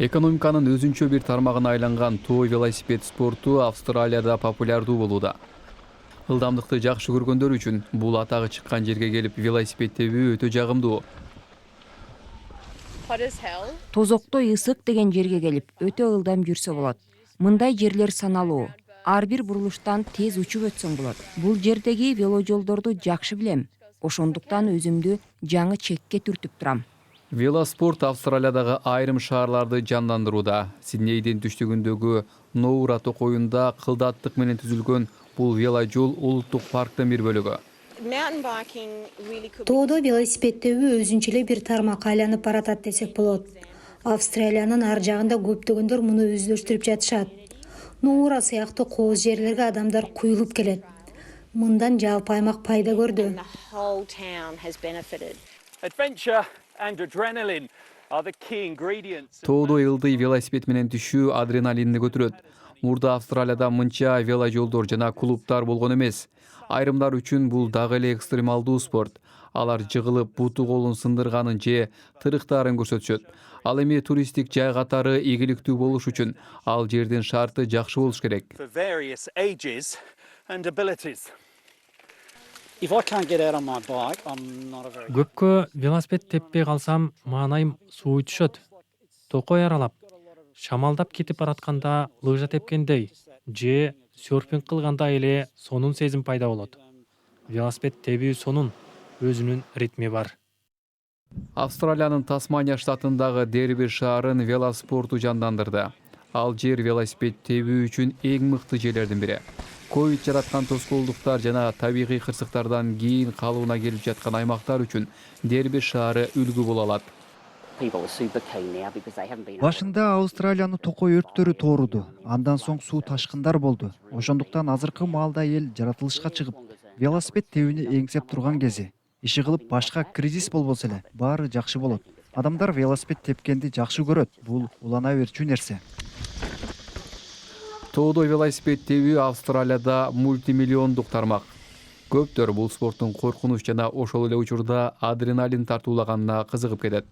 Экономиканын өзүнчө бир тармагына айланган тоо велосипед спорту Австралияда популярдуу болууда. Ылдамдыкты жакшы көргөндөр үчүн бул атагы чыккан жерге келип велосипед тебүү өтө жагымдуу. Тозоктой ысык деген жерге келип өтө ылдам жүрсө болот. Мындай жерлер саналуу. Ар бир бурулуштан тез учуп өтсөң болот. Бул жердеги веложолдорду жакшы билем. Ошондуктан өзүмдү жаңы чекке түртүп турам. Велоспорт Австралиядагы айрым шаарларды жандандырууда. Сиднейдин түштүгүндөгү Ноура токоюнда кылдаттык менен түзүлгөн бул веложол улуттук парктын бир бөлүгү. Тоодо велосипед тебүү өзүнчө эле бир тармакка айланып баратат десек болот. Австралиянын ар жагында көптөгөндөр муну өздөштүрүп жатышат. Нуура сыяктуу кооз жерлерге адамдар куюлуп келет. Мындан жалпы аймак пайда көрдү. Adventure and adrenaline are the key ingredients. Тоодо ылдый велосипед менен түшүү адреналинди көтөрөт. Мурда Австралияда мынча веложолдор жана клубтар болгон эмес. Айрымдар үчүн бул дагы эле экстремалдуу спорт. Алар жыгылып буту колун сындырганын же тырыктаарын көрсөтүшөт. Ал эми туристтик жай катары ийгиликтүү болуш үчүн ал жердин шарты жакшы болуш керек. For various ages and abilities. If I can't get out on my bike, I'm not a very Көпкө велосипед теппей калсам маанайым сууй түшөт. Токой аралап, шамалдап кетип баратканда лыжа тепкендей же серфинг кылганда эле сонун сезим пайда болот. Велосипед тебүү сонун, өзүнүн ритми бар. Австралиянын Тасмания штатындагы Дерби шаарын велоспорту жандандырды. Ал жер велосипед тебүү үчүн эң мыкты жерлердин бири. Ковид жараткан тоскоолдуктар жана табигый кырсыктардан кийин калыбына келип жаткан аймактар үчүн Дерби шаары үлгү боло алат. Башында Австралиянын токой өрттөрү тооруду. Андан соң суу ташкындар болду. Ошондуктан азыркы маалда эл жаратылышка чыгып, велосипед тебүүнү эңсеп турган кези. Иши кылып башка кризис болбосо эле, баары жакшы болот. Адамдар велосипед тепкенди жакшы көрөт. Бул улана берчү нерсе. Тоодо велосипед тебүү Австралияда мультимиллиондук тармак. Көптөр бул спорттун коркунуч жана ошол эле учурда адреналин тартуулаганына кызыгып кетет.